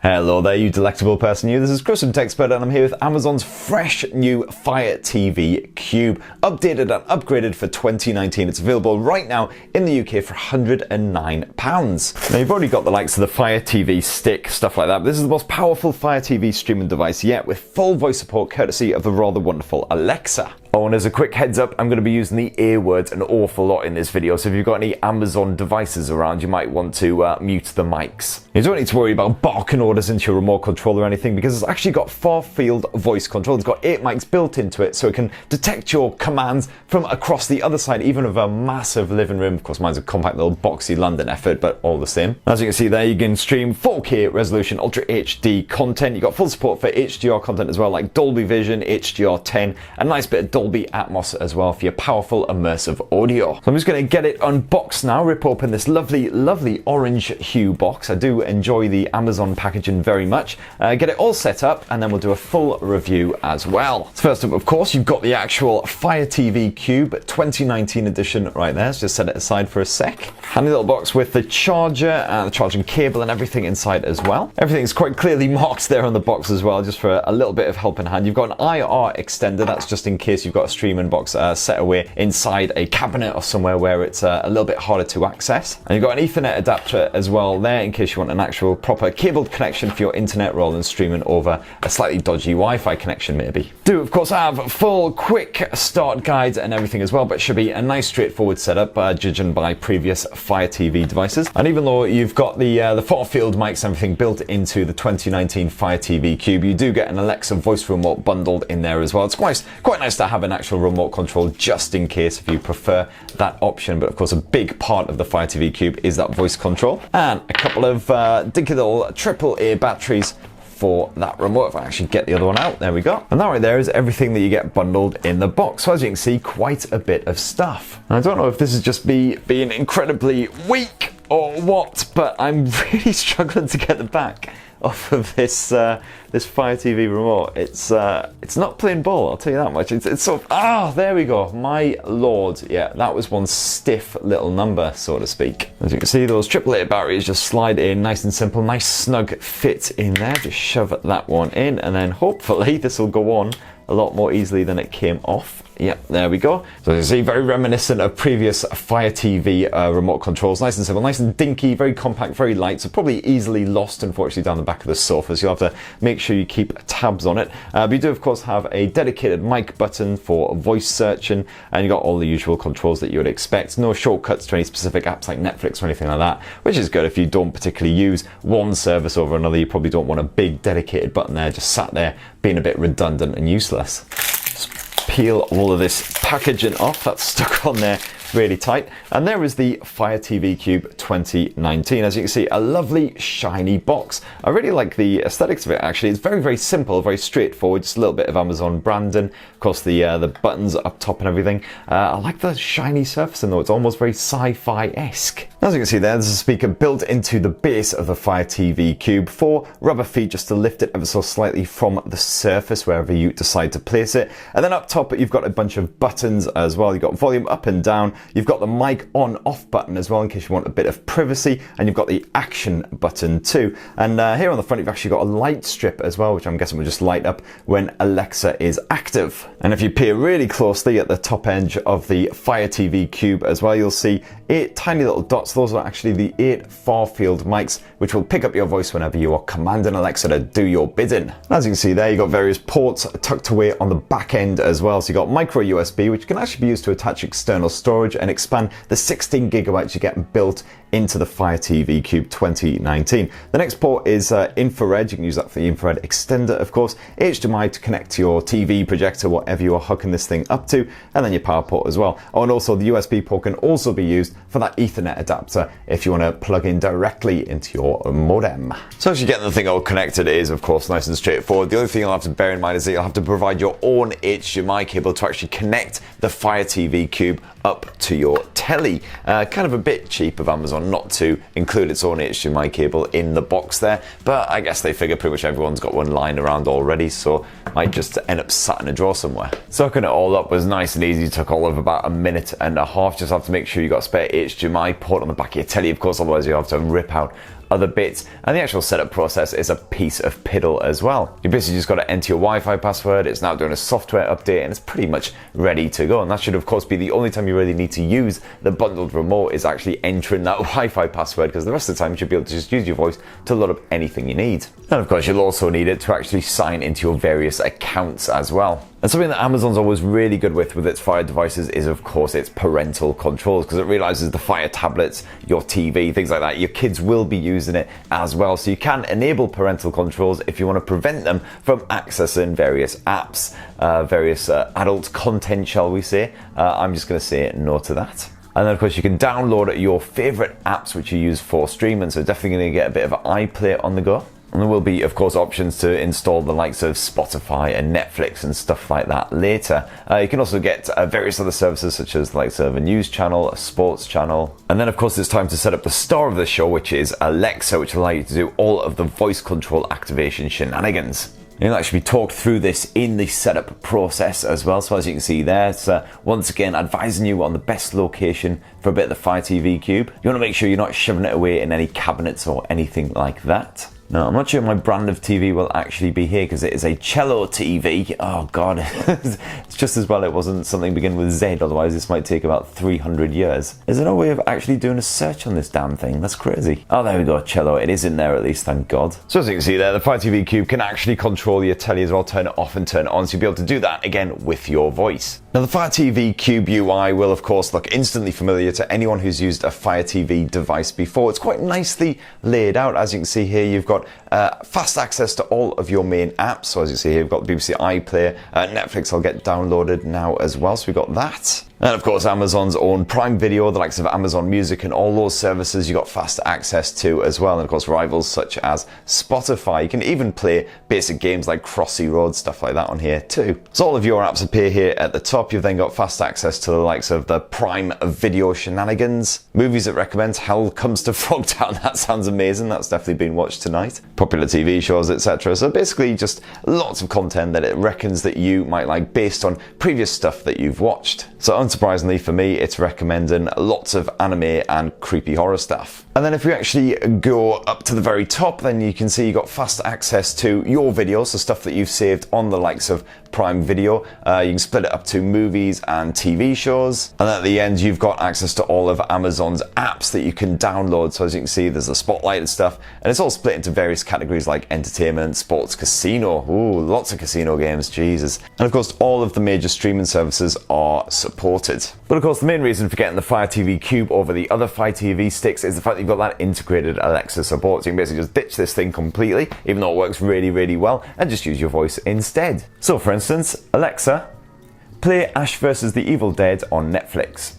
Hello there, you delectable person you. This is Chris from TechSpert and I'm here with Amazon's fresh new Fire TV Cube, updated and upgraded for 2019. It's available right now in the UK for £109. Now you've already got the likes of the Fire TV Stick, stuff like that, but this is the most powerful Fire TV streaming device yet, with full voice support courtesy of the rather wonderful Alexa. Oh, and as a quick heads up, I'm going to be using the A word an awful lot in this video, so if you've got any Amazon devices around, you might want to mute the mics. You don't need to worry about barking orders into your remote control or anything, because it's actually got far-field voice control. It's got 8 mics built into it, so it can detect your commands from across the other side, even of a massive living room. Of course, mine's a compact little boxy London effort, but all the same. As you can see there, you can stream 4K resolution Ultra HD content. You've got full support for HDR content as well, like Dolby Vision, HDR10, and a nice bit of Dolby Atmos as well for your powerful immersive audio. So I'm just going to get it unboxed now, rip open this lovely orange hue box. I do enjoy the Amazon packaging very much. Get it all set up and then we'll do a full review as well. So first up, of course, you've got the actual Fire TV Cube 2019 edition right there. So just set it aside for a sec. Handy little box with the charger and the charging cable and everything inside as well. Everything's quite clearly marked there on the box as well, just for a little bit of help in hand. You've got an IR extender, that's just in case you've got a streaming box set away inside a cabinet or somewhere where it's a little bit harder to access. And you've got an Ethernet adapter as well there in case you want an actual proper cabled connection for your internet rather than streaming over a slightly dodgy Wi-Fi connection maybe. Do of course have full quick start guides and everything as well, but it should be a nice straightforward setup judging by previous Fire TV devices. And even though you've got the far-field mics and everything built into the 2019 Fire TV Cube, you do get an Alexa voice remote bundled in there as well. It's quite nice to have an actual remote control just in case if you prefer that option, but of course a big part of the Fire TV Cube is that voice control, and a couple of dinky little AAA batteries for that remote. If I actually get the other one out, there we go. And that right there is everything that you get bundled in the box. So as you can see, quite a bit of stuff. And I don't know if this is just me being incredibly weak or what, but I'm really struggling to get the back off of this this Fire TV remote. It's not plain ball, I'll tell you that much. It's sort of, there we go, my lord. Yeah, that was one stiff little number, so to speak. As you can see, those AAA batteries just slide in nice and simple, nice snug fit in there. Just shove that one in, and then hopefully this will go on a lot more easily than it came off. Yep, there we go. So as you see, very reminiscent of previous Fire TV remote controls. Nice and simple, nice and dinky, very compact, very light, so probably easily lost, unfortunately, down the back of the sofa, so you'll have to make sure you keep tabs on it. But you do, of course, have a dedicated mic button for voice searching, and you've got all the usual controls that you would expect. No shortcuts to any specific apps like Netflix or anything like that, which is good if you don't particularly use one service over another. You probably don't want a big dedicated button there, just sat there being a bit redundant and useless. Peel all of this packaging off that's stuck on there really tight, and there is the Fire TV Cube 2019. As you can see, a lovely shiny box. I really like the aesthetics of it actually. It's very simple, very straightforward, just a little bit of Amazon branding, of course the buttons up top and everything. I like the shiny surfacing though, it's almost very sci-fi-esque. As you can see there's a speaker built into the base of the Fire TV Cube, 4 rubber feet just to lift it ever so slightly from the surface wherever you decide to place it. And then up top you've got a bunch of buttons as well. You've got volume up and down, you've got the mic on off button as well in case you want a bit of privacy, and you've got the action button too. And here on the front you've actually got a light strip as well, which I'm guessing will just light up when Alexa is active. And if you peer really closely at the top edge of the Fire TV Cube as well, you'll see 8 tiny little dots. Those are actually the 8 far-field mics, which will pick up your voice whenever you are commanding Alexa to do your bidding. As you can see there, you've got various ports tucked away on the back end as well. So you've got micro USB, which can actually be used to attach external storage and expand the 16 gigabytes you get built into the Fire TV Cube 2019. The next port is infrared. You can use that for the infrared extender, of course. HDMI to connect to your TV projector, whatever you are hooking this thing up to, and then your power port as well. Oh, and also the USB port can also be used for that Ethernet adapter if you want to plug in directly into your modem. So actually getting the thing all connected is, of course, nice and straightforward. The only thing you'll have to bear in mind is that you'll have to provide your own HDMI cable to actually connect the Fire TV Cube up to your telly. Kind of a bit cheap of Amazon not to include its own HDMI cable in the box there, but I guess they figure pretty much everyone's got one lying around already, so might just end up sat in a drawer somewhere. Sucking it all up was nice and easy. It took all of about a minute and a half. Just have to make sure you got a spare HDMI port on the back of your telly, of course, otherwise you have to rip out other bits, and the actual setup process is a piece of piddle as well. You basically just got to enter your Wi-Fi password, it's now doing a software update, and it's pretty much ready to go. And that should of course be the only time you really need to use the bundled remote, is actually entering that Wi-Fi password, because the rest of the time you should be able to just use your voice to load up anything you need. And of course you'll also need it to actually sign into your various accounts as well. And something that Amazon's always really good with its Fire devices is of course its parental controls, because it realizes the Fire tablets, your TV, things like that, your kids will be using it as well. So you can enable parental controls if you want to prevent them from accessing various apps, various adult content, shall we say. I'm just going to say no to that. And then of course you can download your favorite apps which you use for streaming, so definitely going to get a bit of iPlay on the go. And there will be, of course, options to install the likes of Spotify and Netflix and stuff like that later. You can also get various other services such as the likes of a news channel, a sports channel. And then, of course, it's time to set up the star of the show, which is Alexa, which will allow you to do all of the voice control activation shenanigans. You'll actually be talked through this in the setup process as well. So as you can see there, it's once again advising you on the best location for a bit of the Fire TV Cube. You want to make sure you're not shoving it away in any cabinets or anything like that. Now, I'm not sure my brand of TV will actually be here because it is a Cello TV. Oh god, it's just as well it wasn't something beginning with Z, otherwise this might take about 300 years. Is there no way of actually doing a search on this damn thing? That's crazy. Oh, there we go, Cello. It is in there at least, thank god. So as you can see there, the Fire TV Cube can actually control your telly as well, turn it off and turn it on, so you'll be able to do that again with your voice. Now, the Fire TV Cube UI will of course look instantly familiar to anyone who's used a Fire TV device before. It's quite nicely laid out. As you can see here, you've got fast access to all of your main apps. So as you see here, we've got BBC iPlayer, Netflix will get downloaded now as well, so we've got that. And of course Amazon's own Prime Video, the likes of Amazon Music and all those services you got fast access to as well. And of course rivals such as Spotify. You can even play basic games like Crossy Road, stuff like that on here too. So all of your apps appear here at the top. You've then got fast access to the likes of the Prime Video shenanigans. Movies it recommends, Hell Comes to Frogtown, that sounds amazing, that's definitely been watched tonight. Popular TV shows, etc. So basically just lots of content that it reckons that you might like based on previous stuff that you've watched. So unsurprisingly for me, it's recommending lots of anime and creepy horror stuff. And then if we actually go up to the very top, then you can see you got fast access to your videos, so stuff that you've saved on the likes of Prime Video. You can split it up to movies and TV shows. And at the end, you've got access to all of Amazon's apps that you can download. So as you can see, there's a spotlight and stuff, and it's all split into various categories like entertainment, sports, casino. Ooh, lots of casino games, Jesus. And of course, all of the major streaming services are supported. But of course, the main reason for getting the Fire TV Cube over the other Fire TV sticks is the fact that you've got that integrated Alexa support. So you can basically just ditch this thing completely, even though it works really, really well, and just use your voice instead. So for instance, Alexa, play Ash vs. the Evil Dead on Netflix.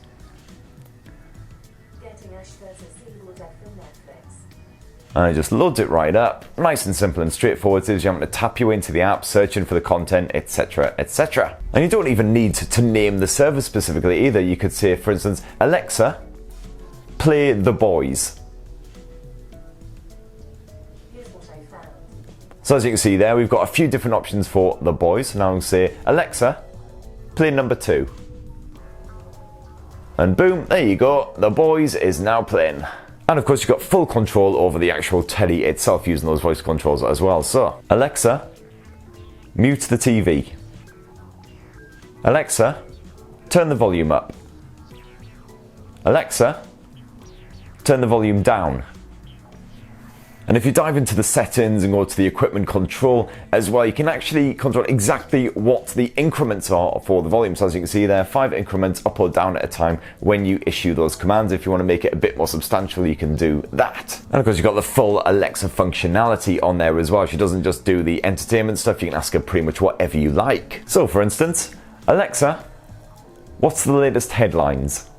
Getting Ash vs. Evil Dead from Netflix. And it just loads it right up. Nice and simple and straightforward. So you have to tap you into the app, searching for the content, etc, etc. And you don't even need to name the service specifically either. You could say, for instance, Alexa, play The Boys. Here's what I found. So as you can see there, we've got a few different options for The Boys. So now I'll say, Alexa, play number 2. And boom, there you go. The Boys is now playing. And of course you've got full control over the actual telly itself using those voice controls as well. So, Alexa, mute the TV. Alexa, turn the volume up. Alexa, turn the volume down. And if you dive into the settings and go to the equipment control as well, you can actually control exactly what the increments are for the volume. So as you can see there, 5 increments up or down at a time when you issue those commands. If you want to make it a bit more substantial, you can do that. And of course, you've got the full Alexa functionality on there as well. She doesn't just do the entertainment stuff, you can ask her pretty much whatever you like. So for instance, Alexa, what's the latest headlines?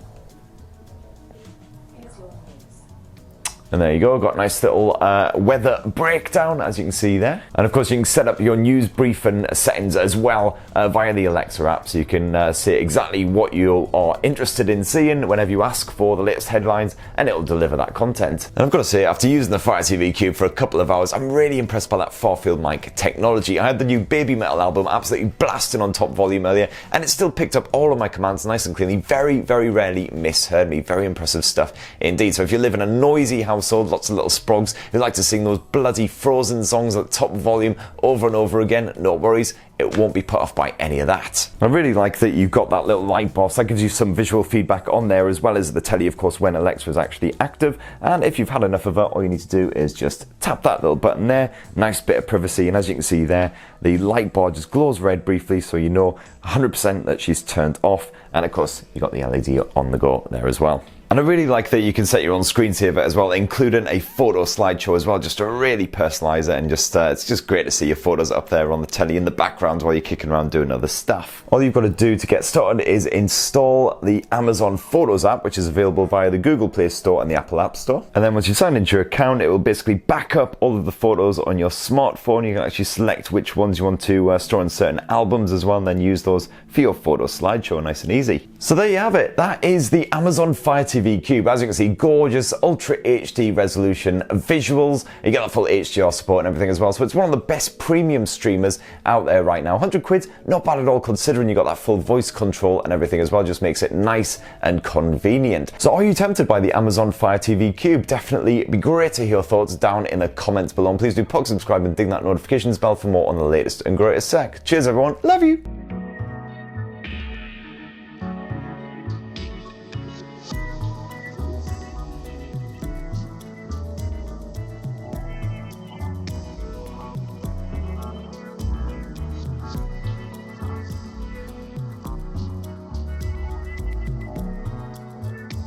And there you go, got a nice little weather breakdown, as you can see there. And of course, you can set up your news briefing settings as well via the Alexa app. So you can say exactly what you are interested in seeing whenever you ask for the latest headlines, and it'll deliver that content. And I've got to say, after using the Fire TV Cube for a couple of hours, I'm really impressed by that far-field mic technology. I had the new Baby Metal album absolutely blasting on top volume earlier, and it still picked up all of my commands nice and cleanly. Very, very rarely misheard me. Very impressive stuff indeed. So if you live in a noisy house household, lots of little sprogs who like to sing those bloody Frozen songs at top volume over and over again, no worries, it won't be put off by any of that. I really like that you've got that little light box. That gives you some visual feedback on there, as well as the telly, of course, when Alexa is actually active. And if you've had enough of it, all you need to do is just tap that little button there. Nice bit of privacy. And as you can see there, the light bar just glows red briefly, so you know 100% that she's turned off. And of course, you've got the LED on the go there as well. And I really like that you can set your own screensaver as well, including a photo slideshow as well, just to really personalize it, and just it's just great to see your photos up there on the telly in the background while you're kicking around doing other stuff. All you've got to do to get started is install the Amazon Photos app, which is available via the Google Play Store and the Apple App Store. And then once you sign into your account, it will basically back up all of the photos on your smartphone. You can actually select which ones you want to store in certain albums as well, and then use those for your photo slideshow, nice and easy. So there you have it. That is the Amazon Fire TV Cube. As you can see, gorgeous Ultra HD resolution visuals. You get the full HDR support and everything as well. So it's one of the best premium streamers out there right now. 100 quid, not bad at all considering you got that full voice control and everything as well. Just makes it nice and convenient. So are you tempted by the Amazon Fire TV Cube? Definitely be great to hear your thoughts down in the comments below. And please do subscribe and ding that notifications bell for more on the latest and greatest tech. Cheers everyone, love you.